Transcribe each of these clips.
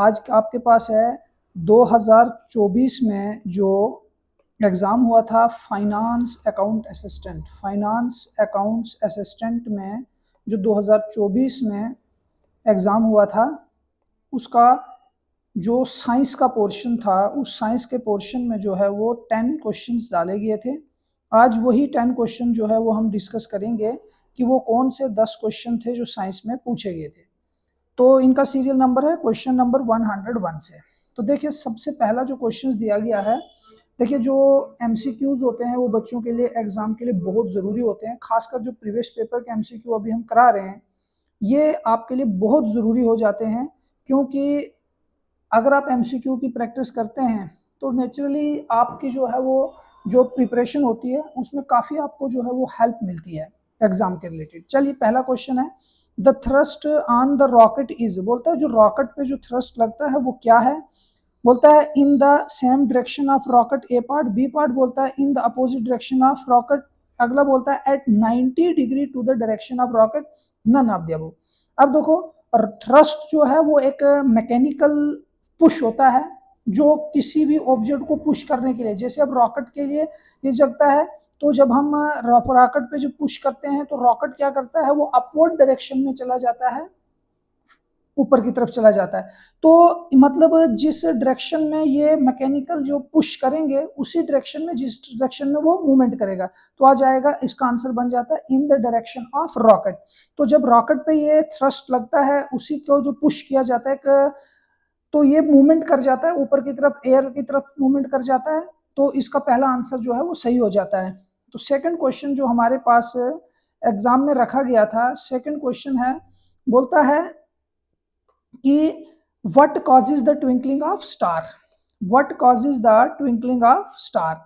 आज आपके पास है 2024 में जो एग्ज़ाम हुआ था फाइनेंस अकाउंट्स असिस्टेंट में जो 2024 में एग्ज़ाम हुआ था, उसका जो साइंस का पोर्शन था, उस साइंस के पोर्शन में जो है वो 10 क्वेश्चंस डाले गए थे। आज वही 10 क्वेश्चन जो है वो हम डिस्कस करेंगे कि वो कौन से 10 क्वेश्चन थे जो साइंस में पूछे गए थे। तो इनका सीरियल नंबर है क्वेश्चन नंबर 101 से। तो देखिए सबसे पहला जो क्वेश्चन दिया गया है, देखिए जो एमसीक्यूज होते हैं वो बच्चों के लिए एग्जाम के लिए बहुत ज़रूरी होते हैं। खासकर जो प्रीवियस पेपर के एमसीक्यू अभी हम करा रहे हैं, ये आपके लिए बहुत ज़रूरी हो जाते हैं, क्योंकि अगर आप एमसीक्यू की प्रैक्टिस करते हैं तो नेचुरली आपकी जो है वो जो प्रिपरेशन होती है उसमें काफ़ी आपको जो है वो हेल्प मिलती है एग्जाम के रिलेटेड। चलिए पहला क्वेश्चन है, the thrust on the rocket is, बोलता है जो रॉकेट पे जो थ्रस्ट लगता है वो क्या है। बोलता है in the same direction of rocket A part, B part बोलता है in the opposite direction of rocket, अगला बोलता है at 90 degree to the direction of rocket, none of the above. अब देखो थ्रस्ट जो है वो एक मैकेनिकल पुश होता है जो किसी भी ऑब्जेक्ट को पुश करने के लिए, जैसे अब रॉकेट के लिए ये जगता है, तो जब हम रॉकेट पे जो पुश करते हैं तो रॉकेट क्या करता है, वो अपवर्ड डायरेक्शन में चला जाता है, ऊपर की तरफ चला जाता है। तो मतलब जिस डायरेक्शन में ये मैकेनिकल जो पुश करेंगे उसी डायरेक्शन में, जिस डायरेक्शन में वो मूवमेंट करेगा, तो आ जाएगा, इसका आंसर बन जाता है in the direction of rocket. तो जब रॉकेट पे ये थ्रस्ट लगता है, उसी को जो पुश किया जाता है, तो ये मूवमेंट कर जाता है ऊपर की तरफ, एयर की तरफ मूवमेंट कर जाता है। तो इसका पहला आंसर जो है वो सही हो जाता है। तो सेकंड क्वेश्चन जो हमारे पास एग्जाम में रखा गया था, सेकंड क्वेश्चन है, बोलता है कि what causes the twinkling of star, what causes the twinkling of star.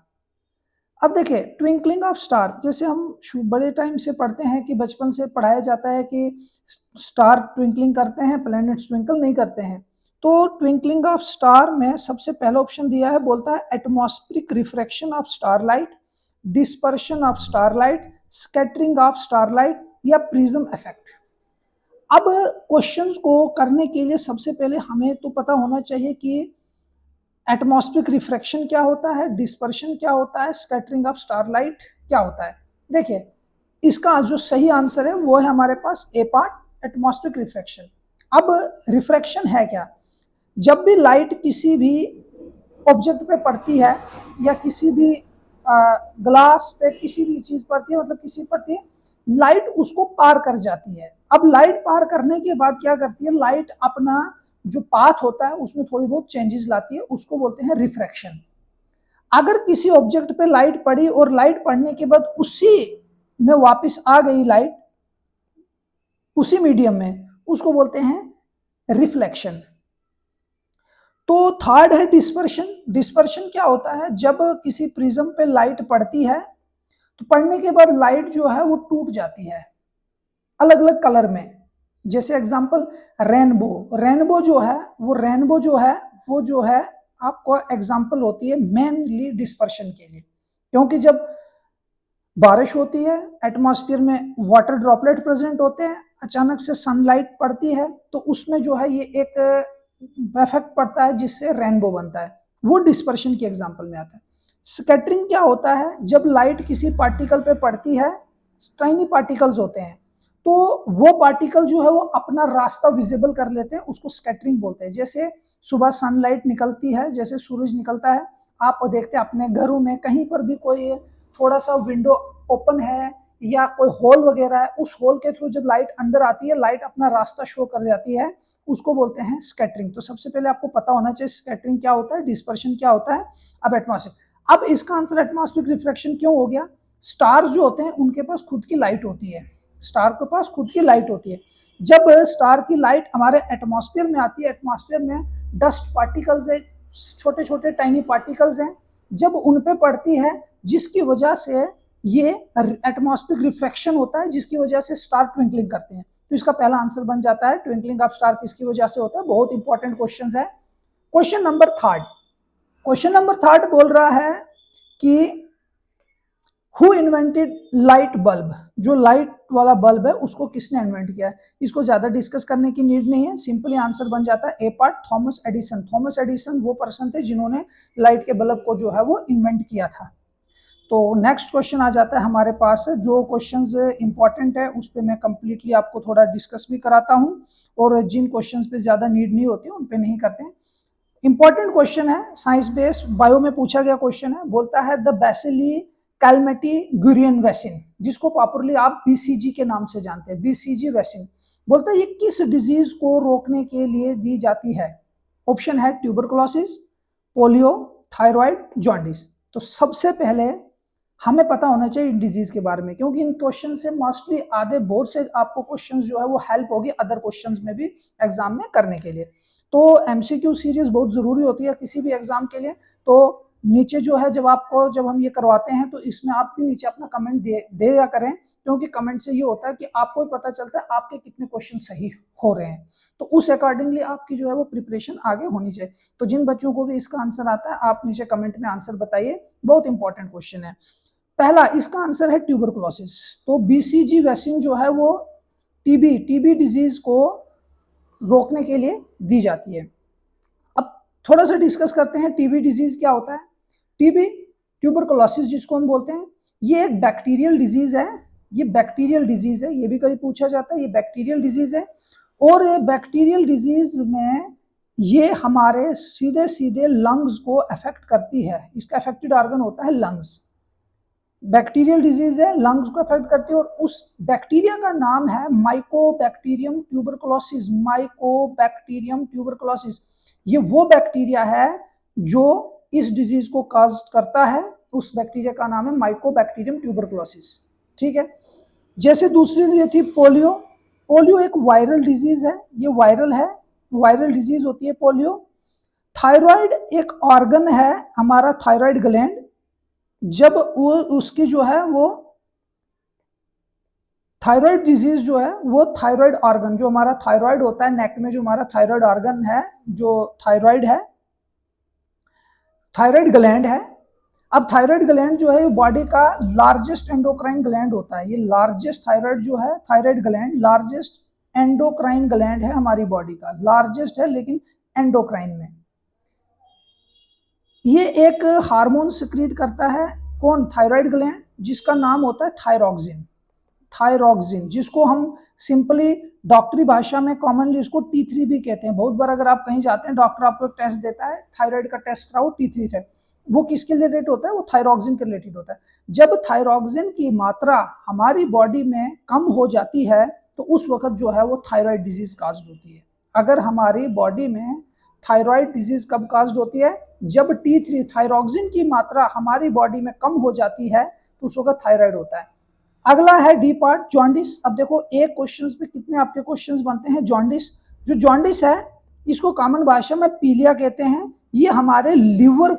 अब देखिए ट्विंकलिंग ऑफ स्टार, जैसे हम बड़े टाइम से पढ़ते हैं कि बचपन से पढ़ाया जाता है कि स्टार ट्विंकलिंग करते हैं, प्लैनेट्स ट्विंकल नहीं करते हैं। तो ट्विंकलिंग ऑफ स्टार में सबसे पहला ऑप्शन दिया है, बोलता है atmospheric refraction of starlight, dispersion of starlight, scattering of starlight, या प्रिज्म इफेक्ट। अब क्वेश्चंस को करने के लिए सबसे पहले हमें तो पता होना चाहिए कि एटमॉस्फेरिक रिफ्रैक्शन क्या होता है, डिस्पर्शन क्या होता है, स्कैटरिंग ऑफ स्टारलाइट क्या होता है। देखिए इसका जो सही आंसर है वो है हमारे पास ए पार्ट, एटमॉस्फेरिक रिफ्रैक्शन। अब रिफ्रैक्शन है क्या, जब भी लाइट किसी भी ऑब्जेक्ट पे पड़ती है या किसी भी ग्लास पे किसी भी चीज पड़ती है, मतलब किसी पड़ती है, लाइट उसको पार कर जाती है। अब लाइट पार करने के बाद क्या करती है, लाइट अपना जो पाथ होता है उसमें थोड़ी बहुत चेंजेस लाती है, उसको बोलते हैं रिफ्रैक्शन। अगर किसी ऑब्जेक्ट पे लाइट पड़ी और लाइट पड़ने के बाद उसी में वापस आ गई लाइट, उसी मीडियम में, उसको बोलते हैं रिफ्लेक्शन। तो थर्ड है डिस्पर्शन। डिस्पर्शन क्या होता है, जब किसी प्रिज्म पे लाइट पड़ती है तो पड़ने के बाद लाइट जो है वो टूट जाती है अलग अलग कलर में। जैसे एग्जांपल रेनबो, रेनबो जो है वो जो है आपको एग्जांपल होती है मेनली डिस्पर्शन के लिए, क्योंकि जब बारिश होती है, एटमॉस्फेयर में वाटर ड्रॉपलेट प्रेजेंट होते हैं, अचानक से सनलाइट पड़ती है तो उसमें जो है ये एक इफेक्ट पड़ता है जिससे रेनबो बनता है, वो डिस्पर्शन की एग्जांपल में आता है। स्कैटरिंग क्या होता है, जब लाइट किसी पार्टिकल पे पड़ती है, टाइनी पार्टिकल्स होते हैं, तो वो पार्टिकल जो है वो अपना रास्ता विजिबल कर लेते हैं, उसको स्कैटरिंग बोलते हैं। जैसे सुबह सनलाइट निकलती है, जैसे सूरज निकलता है, आप देखते हैं अपने घरों में कहीं पर भी कोई थोड़ा सा विंडो ओपन है या कोई होल वगैरह है, उस होल के थ्रू जब लाइट अंदर आती है, लाइट अपना रास्ता शो कर जाती है, उसको बोलते हैं स्कैटरिंग। तो सबसे पहले आपको पता होना चाहिए स्कैटरिंग क्या होता है, डिस्पर्शन क्या होता है। अब एटमॉस्फेयर, अब इसका आंसर एटमॉस्फेरिक रिफ्रैक्शन क्यों हो गया, स्टार जो होते हैं उनके पास खुद की लाइट होती है, स्टार के पास खुद की लाइट होती है। जब स्टार की लाइट हमारे एटमॉस्फेयर में आती है, एटमॉस्फेयर में डस्ट पार्टिकल्स है, छोटे छोटे टाइनी पार्टिकल्स हैं, जब उन पे पड़ती है, जिसकी वजह से ये एटमॉस्फेरिक रिफ्रैक्शन होता है, जिसकी वजह से स्टार ट्विंकलिंग करते हैं। तो इसका पहला आंसर बन जाता है ट्विंकलिंग ऑफ स्टार किसकी वजह से होता है। बहुत इंपॉर्टेंट क्वेश्चन है। Question number third, question number third बोल रहा है कि हु इन्वेंटेड लाइट बल्ब, जो लाइट वाला बल्ब है उसको किसने इन्वेंट किया है? इसको ज्यादा डिस्कस करने की नीड नहीं है, सिंपली आंसर बन जाता है A part, Thomas Edison. Thomas Edison वो पर्सन थे जिन्होंने लाइट के बल्ब को जो है वो इन्वेंट किया था। तो नेक्स्ट क्वेश्चन आ जाता है हमारे पास, जो क्वेश्चंस इंपॉर्टेंट है उस पर मैं कंप्लीटली आपको थोड़ा डिस्कस भी कराता हूं, और जिन क्वेश्चंस पे ज्यादा नीड नहीं होती उन पे नहीं करते हैं। इंपॉर्टेंट क्वेश्चन है, साइंस बेस्ड, बायो में पूछा गया क्वेश्चन है। बोलता है द बेसिली कैलमेटी गुरियन वैक्सीन, जिसको पॉपुलरली आप बीसीजी के नाम से जानते हैं, बीसीजी वैक्सीन। बोलता है ये किस डिजीज को रोकने के लिए दी जाती है? ऑप्शन है ट्यूबरकुलोसिस, पोलियो, थायराइड, जॉन्डिस। तो सबसे पहले हमें पता होना चाहिए इन डिजीज के बारे में, क्योंकि इन क्वेश्चन से मोस्टली आधे बहुत से आपको क्वेश्चन जो है वो हेल्प होगी अदर क्वेश्चंस में भी एग्जाम में करने के लिए। तो एमसीक्यू सीरीज बहुत जरूरी होती है किसी भी एग्जाम के लिए। तो नीचे जो है जब हम ये करवाते हैं तो इसमें आप भी नीचे अपना कमेंट दे या करें, क्योंकि कमेंट से ये होता है कि आपको पता चलता है आपके कितने क्वेश्चन सही हो रहे हैं, तो उस अकॉर्डिंगली आपकी जो है वो प्रिपरेशन आगे होनी चाहिए। तो जिन बच्चों को भी इसका आंसर आता है आप नीचे कमेंट में आंसर बताइए, बहुत इंपॉर्टेंट क्वेश्चन है। पहला इसका आंसर है ट्यूबरकुलोसिस। तो बीसीजी वैक्सीन जो है वो टीबी डिजीज को रोकने के लिए दी जाती है। अब थोड़ा सा डिस्कस करते हैं टीबी डिजीज क्या होता है। टीबी ट्यूबरकुलोसिस जिसको हम बोलते हैं, ये एक बैक्टीरियल डिजीज है। ये बैक्टीरियल डिजीज है, ये भी कभी पूछा जाता है, ये बैक्टीरियल डिजीज है। और ये बैक्टीरियल डिजीज में ये हमारे सीधे सीधे लंग्स को अफेक्ट करती है। इसका अफेक्टेड ऑर्गन होता है लंग्स। बैक्टीरियल डिजीज है, लंग्स को अफेक्ट करती है, और उस बैक्टीरिया का नाम है माइकोबैक्टीरियम ट्यूबरकुलोसिस। माइकोबैक्टीरियम ट्यूबरकुलोसिस, ये वो बैक्टीरिया है जो इस डिजीज को काज करता है। उस बैक्टीरिया का नाम है माइकोबैक्टीरियम ट्यूबरकुलोसिस। ठीक है। जैसे दूसरी ये थी पोलियो। पोलियो एक वायरल डिजीज है, ये वायरल है, वायरल डिजीज होती है पोलियो। थायराइड एक ऑर्गन है हमारा, थायराइड ग्लैंड, जब वो उसकी जो है वो थायराइड डिजीज जो है वो थायराइड ऑर्गन, जो हमारा थायराइड होता है नेक में, जो हमारा थायराइड ऑर्गन है, जो थायराइड है, थायराइड ग्लैंड है। अब थायराइड ग्लैंड जो है बॉडी का लार्जेस्ट एंडोक्राइन ग्लैंड होता है। ये लार्जेस्ट थायराइड जो है, thyroid gland largest endocrine gland है हमारी बॉडी का, लार्जेस्ट है लेकिन एंडोक्राइन में। ये एक हार्मोन सिक्रीट करता है, कौन? थायराइड ग्लैंड, जिसका नाम होता है थायरॉक्सिन। थायरॉक्सिन, जिसको हम सिंपली डॉक्टरी भाषा में कॉमनली इसको T3 भी कहते हैं। बहुत बार अगर आप कहीं जाते हैं, डॉक्टर आपको एक टेस्ट देता है, थायराइड का टेस्ट कराओ, T3 है, वो किसके रिलेटेड होता है? वो थायरॉक्सिन के रिलेटेड होता है। जब थायरॉक्सिन की मात्रा हमारी बॉडी में कम हो जाती है तो उस वक्त जो है वो थायराइड डिजीज काज्ड होती है। अगर हमारी बॉडी में थायराइड डिजीज कब काज्ड होती है? जब T3 थायरॉक्सिन की मात्रा हमारी बॉडी में कम हो जाती है तो उस वक्त थायराइड होता है। अगला है डी पार्ट, जॉन्डिस। अब देखो एक क्वेश्चंस पे कितने आपके क्वेश्चंस बनते हैं। जॉन्डिस, जो जॉन्डिस है इसको कॉमन भाषा में पीलिया कहते हैं। ये हमारे लिवर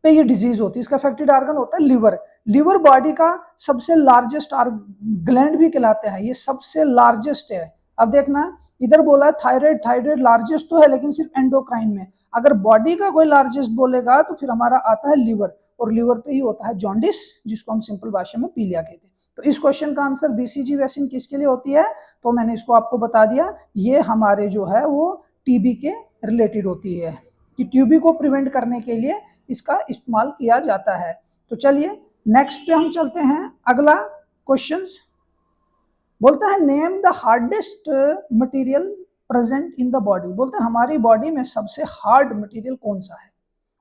पे ये डिजीज होती है, इसका अफेक्टेड ऑर्गन होता है लिवर। लिवर बॉडी का सबसे लार्जेस्ट ग्लैंड भी कहलाते हैं, ये सबसे लार्जेस्ट है। अब देखना इधर बोला है थायराइड, थायराइड लार्जेस्ट तो है लेकिन सिर्फ एंडोक्राइन में। अगर बॉडी का कोई लार्जेस्ट बोलेगा तो फिर हमारा आता है लिवर, और लिवर पे ही होता है जॉन्डिस, जिसको हम सिंपल भाषा में पीलिया कहते हैं। तो इस क्वेश्चन का आंसर बीसीजी वैक्सीन किसके लिए होती है? तो मैंने इसको आपको बता दिया, ये हमारे जो है वो टीबी के रिलेटेड होती है, कि टीबी को प्रिवेंट करने के लिए इसका इस्तेमाल किया जाता है। तो चलिए नेक्स्ट पे हम चलते हैं। अगला क्वेश्चंस बोलता है name the hardest material present in the body. बोलते हैं हमारी बॉडी में सबसे हार्ड मटेरियल कौन सा है?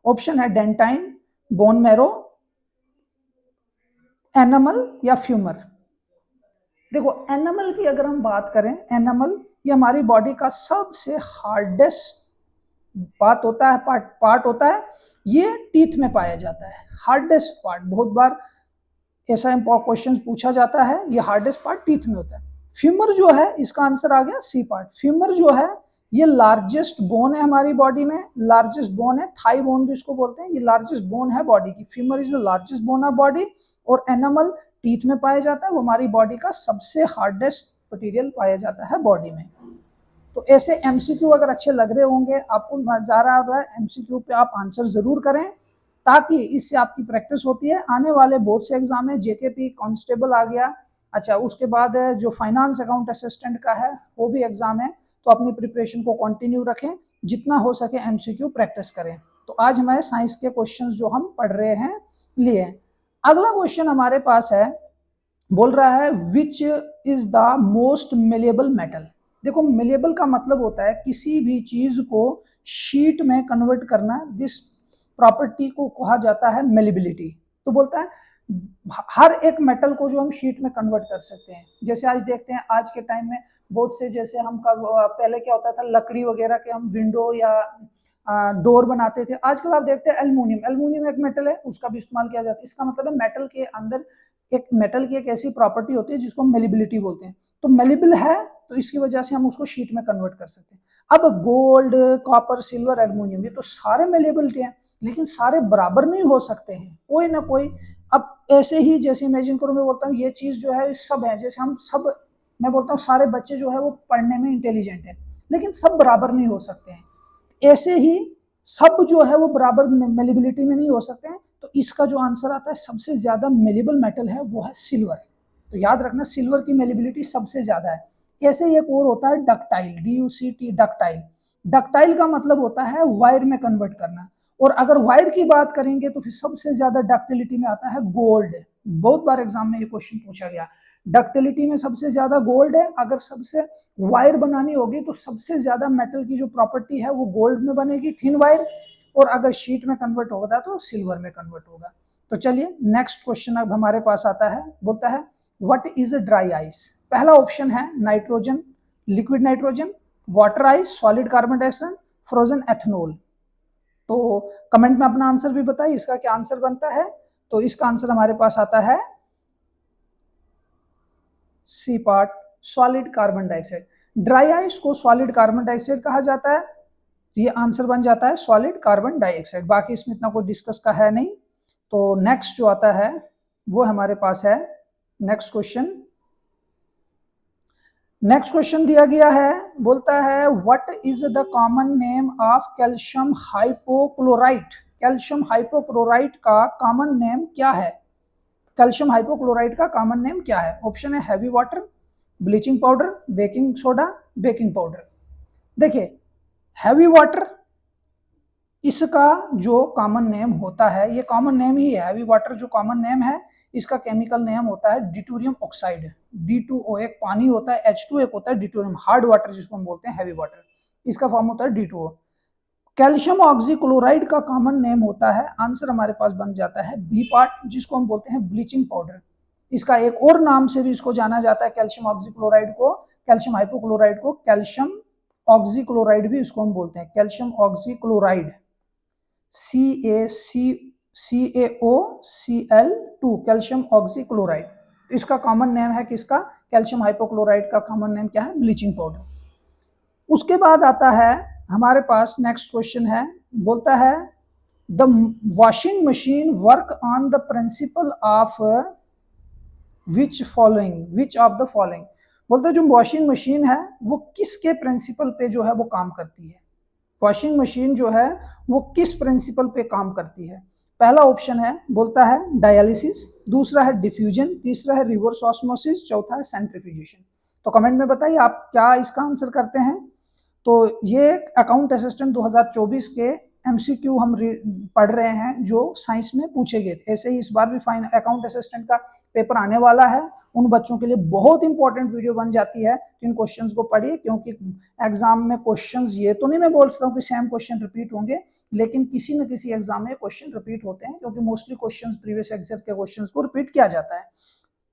ऑप्शन है डेंटाइन, बोन मैरो, एनिमल या फ्यूमर। देखो एनिमल की अगर हम बात करें, एनिमल ये हमारी बॉडी का सबसे हार्डेस्ट पार्ट होता है, पार्ट होता है। ये टीथ में पाया जाता है, हार्डेस्ट पार्ट। बहुत बार ऐसा क्वेश्चन पूछा जाता है, ये हार्डेस्ट पार्ट टीथ में होता है। फ्यूमर जो है, इसका आंसर आ गया सी पार्ट। फ्यूमर जो है ये लार्जेस्ट बोन है हमारी बॉडी में, लार्जेस्ट बोन है, थाई बोन भी इसको बोलते हैं। ये लार्जेस्ट बोन है बॉडी की, femur is the largest bone of body. और एनिमल टीथ में पाया जाता है, वो हमारी बॉडी का सबसे हार्डेस्ट मटेरियल पाया जाता है बॉडी में। तो ऐसे एमसीक्यू अगर अच्छे लग रहे होंगे, आपको मजा आ रहा है एमसीक्यू पे, आप आंसर जरूर करें। ताकि इससे आपकी प्रैक्टिस होती है। आने वाले बहुत से एग्जाम है, जेकेपी कांस्टेबल आ गया, अच्छा उसके बाद जो फाइनेंस अकाउंट असिस्टेंट का है वो भी एग्जाम है, तो अपनी प्रिपरेशन को कंटिन्यू रखें, जितना हो सके एमसीक्यू प्रैक्टिस करें। तो आज हमारे साइंस के क्वेश्चंस जो हम पढ़ रहे हैं लिए। अगला क्वेश्चन हमारे पास है, बोल रहा है which is the most malleable metal. देखो मेलेबल का मतलब होता है किसी भी चीज को शीट में कन्वर्ट करना, दिस प्रॉपर्टी को कहा जाता है मेलेबिलिटी। तो बोलता है हर एक मेटल को जो हम शीट में कन्वर्ट कर सकते हैं। जैसे आज देखते हैं आज के टाइम में बहुत से, जैसे हम पहले क्या होता था लकड़ी वगैरह के हम विंडो या डोर बनाते थे, आजकल आप देखते हैं एल्युमिनियम, एल्युमिनियम एक मेटल है, उसका भी इस्तेमाल किया जाता है। इसका मतलब है मेटल के अंदर एक मेटल की एक ऐसी प्रॉपर्टी होती है जिसको मेलेबिलिटी बोलते हैं। तो मेलेबल है तो इसकी वजह से हम उसको शीट में कन्वर्ट कर सकते हैं। अब गोल्ड, कॉपर, सिल्वर, एल्युमिनियम ये तो सारे मेलेबिलिटी हैं, लेकिन सारे बराबर नहीं हो सकते हैं, कोई ना कोई। अब ऐसे ही जैसे इमेजिन करो, मैं बोलता हूँ ये चीज जो है सब है, जैसे हम सब, मैं बोलता हूँ सारे बच्चे जो है वो पढ़ने में इंटेलिजेंट है, लेकिन सब बराबर नहीं हो सकते हैं। ऐसे ही सब जो है वो बराबर मेलेबिलिटी में नहीं हो सकते हैं। तो इसका जो आंसर आता है सबसे ज्यादा मेलेबल मेटल है वो है सिल्वर। तो याद रखना सिल्वर की मेलेबिलिटी सबसे ज्यादा है। ऐसे ही एक और होता है डक्टाइल, DUCT, डक्टाइल। डक्टाइल का मतलब होता है वायर में कन्वर्ट करना। और अगर वायर की बात करेंगे तो फिर सबसे ज्यादा डक्टिलिटी में आता है गोल्ड। बहुत बार एग्जाम में ये क्वेश्चन पूछा गया, डक्टिलिटी में सबसे ज्यादा गोल्ड है। अगर सबसे वायर बनानी होगी तो सबसे ज्यादा मेटल की जो प्रॉपर्टी है वो गोल्ड में बनेगी, थिन वायर, और अगर शीट में कन्वर्ट होगा तो सिल्वर में कन्वर्ट होगा। तो चलिए नेक्स्ट क्वेश्चन अब हमारे पास आता है, बोलता है व्हाट इज ड्राई आइस। पहला ऑप्शन है nitrogen, liquid nitrogen, water ice, solid carbon dioxide, frozen ethanol. तो कमेंट में अपना आंसर भी बताइए इसका क्या आंसर बनता है। तो इसका आंसर हमारे पास आता है C part, solid carbon dioxide. Dry ice को सॉलिड कार्बन डाइऑक्साइड कहा जाता है, तो ये आंसर बन जाता है सॉलिड कार्बन डाइऑक्साइड। बाकी इसमें इतना कोई डिस्कस का है नहीं। तो नेक्स्ट जो आता है वो हमारे पास है नेक्स्ट क्वेश्चन। नेक्स्ट क्वेश्चन दिया गया है, बोलता है what is the common name of calcium hypochlorite. Calcium hypochlorite का कॉमन नेम क्या है। कैल्शियम हाइपोक्लोराइट का कॉमन नेम क्या है। ऑप्शन है heavy water, bleaching powder, baking soda, baking powder. देखिए हैवी वाटर इसका जो कॉमन नेम होता है, ये कॉमन नेम ही है, हैवी वाटर जो कॉमन नेम है इसका केमिकल नेम होता है डिटोरियम ऑक्साइड, D2O। एक पानी होता है, H2 एक होता है डिटोरियम, हार्ड वाटर जिसको हम बोलते हैं हैवी वाटर, इसका फॉर्म होता है D2O। कैल्शियम ऑक्सीक्लोराइड का कॉमन नेम होता है, आंसर हमारे पास बन जाता है बी पार्ट, जिसको हम बोलते हैं ब्लीचिंग पाउडर। इसका एक और नाम से भी इसको जाना जाता है कैल्शियम ऑक्सीक्लोराइड को, कैल्शियम हाइपोक्लोराइड को कैल्शियम ऑक्सीक्लोराइड भी इसको हम बोलते हैं, calcium oxychloride, CaCaOCl2, calcium oxychloride. तो इसका कॉमन नेम है किसका, कैल्शियम हाइपोक्लोराइड का कॉमन नेम क्या है, ब्लीचिंग पाउडर। उसके बाद आता है हमारे पास नेक्स्ट क्वेश्चन है, बोलता है the washing machine work on the principle of which following, which of the following. बोलते हैं जो वॉशिंग मशीन है वो किसके प्रिंसिपल पे जो है वो काम करती है। वॉशिंग मशीन जो है वो किस प्रिंसिपल पे काम करती है। पहला ऑप्शन है, बोलता है डायलिसिस, दूसरा है डिफ्यूजन, तीसरा है रिवर्स ऑस्मोसिस, चौथा है सेंट्रीफ्यूगेशन। तो कमेंट में बताइए आप क्या इसका आंसर करते हैं। तो ये अकाउंट असिस्टेंट 2024 के MCQ हम पढ़ रहे हैं जो साइंस में पूछे गए थे। ऐसे ही इस बार भी फाइन अकाउंट असिस्टेंट का पेपर आने वाला है, उन बच्चों के लिए बहुत इंपॉर्टेंट वीडियो बन जाती है। इन क्वेश्चंस को पढ़िए, क्योंकि एग्जाम में क्वेश्चंस, ये तो नहीं मैं बोल सकता हूँ कि सेम क्वेश्चन रिपीट होंगे, लेकिन किसी न किसी एग्जाम में क्वेश्चन रिपीट होते हैं, क्योंकि मोस्टली क्वेश्चन प्रीवियस एग्जाम के क्वेश्चन को रिपीट किया जाता है।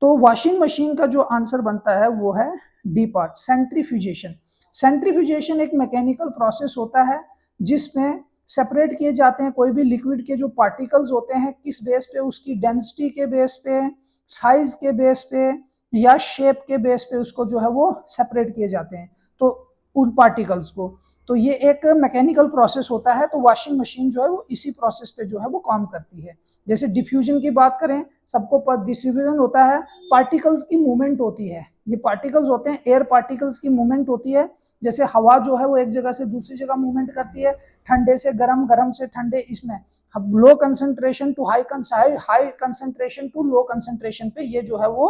तो वॉशिंग मशीन का जो आंसर बनता है वो है डी पार्ट, सेंट्रीफ्यूगेशन। सेंट्रीफ्यूगेशन एक मैकेनिकल प्रोसेस होता है जिसमें सेपरेट किए जाते हैं कोई भी लिक्विड के जो पार्टिकल्स होते हैं, किस बेस पे, उसकी डेंसिटी के बेस पे, साइज के बेस पे या शेप के बेस पे उसको जो है वो सेपरेट किए जाते हैं, तो उन पार्टिकल्स को। तो ये एक मैकेनिकल प्रोसेस होता है। तो वॉशिंग मशीन जो है वो इसी प्रोसेस पे जो है वो काम करती है। जैसे डिफ्यूजन की बात करें, सबको डिफ्यूजन होता है, पार्टिकल्स की मूवमेंट होती है, ये पार्टिकल्स होते हैं, एयर पार्टिकल्स की मूवमेंट होती है, जैसे हवा जो है वो एक जगह से दूसरी जगह मूवमेंट करती है, ठंडे से गर्म, गर्म से ठंडे, इसमें low concentration to high concentration to low concentration पे ये जो है वो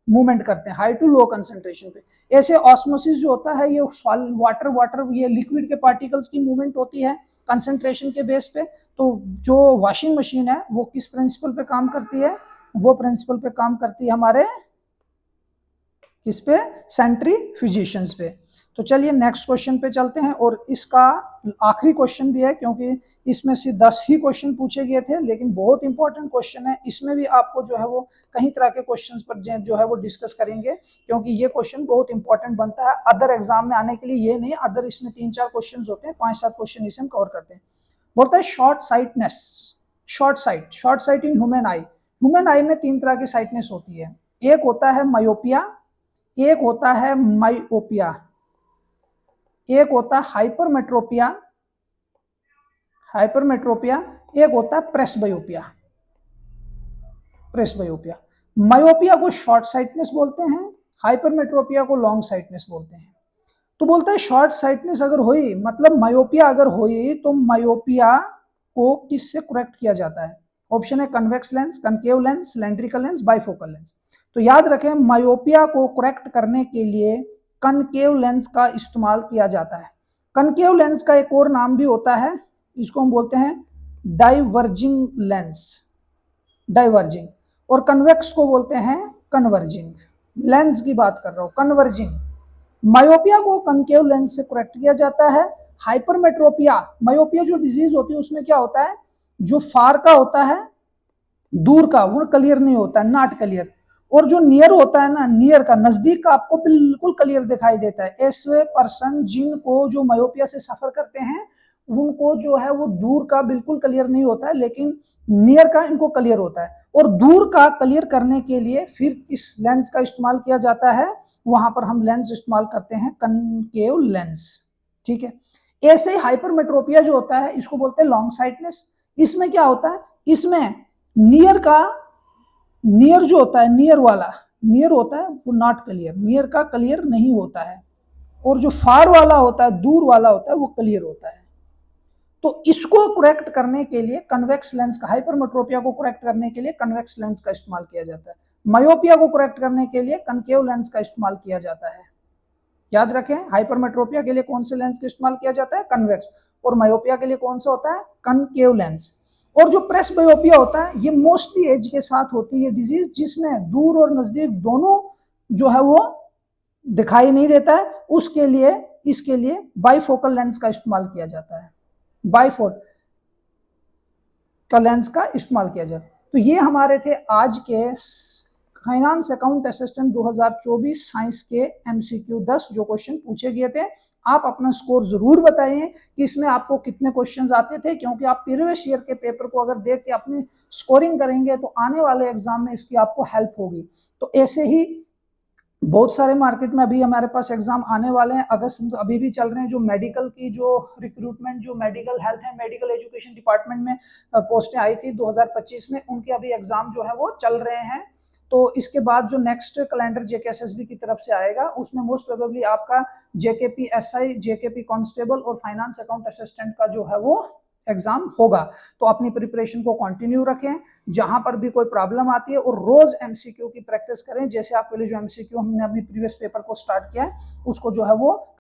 मूवमेंट करते हैं, हाई टू लो कंसंट्रेशन पे। ऐसे ऑस्मोसिस जो होता है ये वाटर ये लिक्विड के पार्टिकल्स की मूवमेंट होती है कंसंट्रेशन के बेस पे। तो जो वॉशिंग मशीन है वो किस प्रिंसिपल पे काम करती है, वो प्रिंसिपल पे काम करती है हमारे किस पे, सेंट्रीफ्यूजेशंस पे। तो चलिए नेक्स्ट क्वेश्चन पे चलते हैं, और इसका आखिरी क्वेश्चन भी है क्योंकि इसमें से 10 ही क्वेश्चन पूछे गए थे, लेकिन बहुत इंपॉर्टेंट क्वेश्चन है। इसमें भी आपको जो है वो कई तरह के क्वेश्चंस पर जो है वो डिस्कस करेंगे, क्योंकि ये क्वेश्चन बहुत इंपॉर्टेंट बनता है अदर एग्जाम में आने के लिए। ये नहीं, अदर इसमें 3-4 क्वेश्चन होते हैं, 5-7 क्वेश्चन इसे हम कवर करते हैं। बोलता है short sightedness, short site in human I. Human आई में 3 तरह की साइटनेस होती है, एक होता है मायोपिया, एक होता है माइओपिया, एक होता है हाइपरमेट्रोपिया, एक होता है प्रेसबायोपिया। मायोपिया को शॉर्ट साइटनेस बोलते हैं, हाइपरमेट्रोपिया को लॉन्ग साइटनेस बोलते हैं। तो बोलता है शॉर्ट साइटनेस अगर हुई, मतलब मायोपिया अगर हुई, तो मायोपिया को किससे करेक्ट किया जाता है? ऑप्शन है convex lens, concave lens, cylindrical lens, bifocal lens. तो याद रखें मायोपिया को करेक्ट करने के लिए कनकेव लेंस का इस्तेमाल किया जाता है। कनकेव लेंस का एक और नाम भी होता है, इसको हम बोलते हैं डाइवर्जिंग लेंस, डाइवर्जिंग, और कन्वेक्स को बोलते हैं कन्वर्जिंग। लेंस की बात कर रहा हूं, कन्वर्जिंग। मायोपिया को कनकेव लेंस से करेक्ट किया जाता है। हाइपरमेट्रोपिया, मायोपिया जो डिजीज होती है उसमें क्या होता है, जो फार का होता है, दूर का, वो क्लियर नहीं होता है, नॉट क्लियर, और जो नियर होता है ना, नियर का, नजदीक का आपको बिल्कुल क्लियर दिखाई देता है। ऐसे पर्सन जिनको जो मायोपिया से सफर करते हैं उनको जो है वो दूर का बिल्कुल क्लियर नहीं होता है, लेकिन नियर का इनको क्लियर होता है। और दूर का क्लियर करने के लिए फिर किस लेंस का इस्तेमाल किया जाता है, वहां पर हम लेंस इस्तेमाल करते हैं कनकेव लेंस। ठीक है। ऐसे ही हाइपरमेट्रोपिया जो होता है इसको बोलते हैं लॉन्ग साइटनेस। इसमें क्या होता है, इसमें नियर का, नियर जो होता है, नियर वाला, नियर होता है वो नॉट क्लियर, नियर का क्लियर नहीं होता है, और जो फार वाला होता है, दूर वाला होता है, वो क्लियर होता है। तो इसको करेक्ट करने के लिए कन्वेक्स लेंस का, हाइपरमेट्रोपिया को करेक्ट करने के लिए कन्वेक्स लेंस का इस्तेमाल किया जाता है। मायोपिया को करेक्ट करने के लिए कनकेव लेंस का इस्तेमाल किया जाता है। याद रखें, हाइपरमेट्रोपिया के लिए कौन से लेंस का इस्तेमाल किया जाता है, कन्वेक्स, और मायोपिया के लिए कौन सा होता है, कनकेव लेंस। और जो प्रेसबायोपिया होता है ये मोस्टली एज के साथ होती है डिजीज, जिसमें दूर और नजदीक दोनों जो है वो दिखाई नहीं देता है, उसके लिए इसके लिए बाइफोकल लेंस का इस्तेमाल किया जाता है, बाइफोकल लेंस का इस्तेमाल किया जाता है। तो ये हमारे थे आज के फाइनेंस अकाउंट असिस्टेंट 2024 साइंस के एमसीक्यू 10 जो क्वेश्चन पूछे गए थे। आप अपना स्कोर जरूर बताइए कि इसमें आपको कितने क्वेश्चंस आते थे, क्योंकि आप प्रीवियस ईयर के पेपर को अगर देख के अपनी स्कोरिंग करेंगे तो आने वाले एग्जाम में इसकी आपको हेल्प होगी। तो ऐसे ही बहुत सारे मार्केट में अभी हमारे पास एग्जाम आने वाले हैं, अगस्त अभी भी चल रहे हैं, जो मेडिकल की जो रिक्रूटमेंट, जो medical health and medical education department में पोस्टें आई थी 2025 में, उनके अभी एग्जाम जो है वो चल रहे हैं। तो इसके बाद जो नेक्स्ट कैलेंडर जेकेएसएसबी की तरफ से आएगा उसमें मोस्ट प्रोबेबली आपका जेकेपी एसआई, जेकेपी कांस्टेबल और फाइनेंस अकाउंट असिस्टेंट का जो है वो एग्जाम होगा। तो अपनी प्रिपरेशन को कंटिन्यू रखें, जहां पर भी कोई प्रॉब्लम आती है, और रोज एमसीक्यू की प्रैक्टिस करें। जैसे आपके लिए जो एमसीक्यू हमने अपनी प्रीवियस पेपर को स्टार्ट किया है उसको जो है वो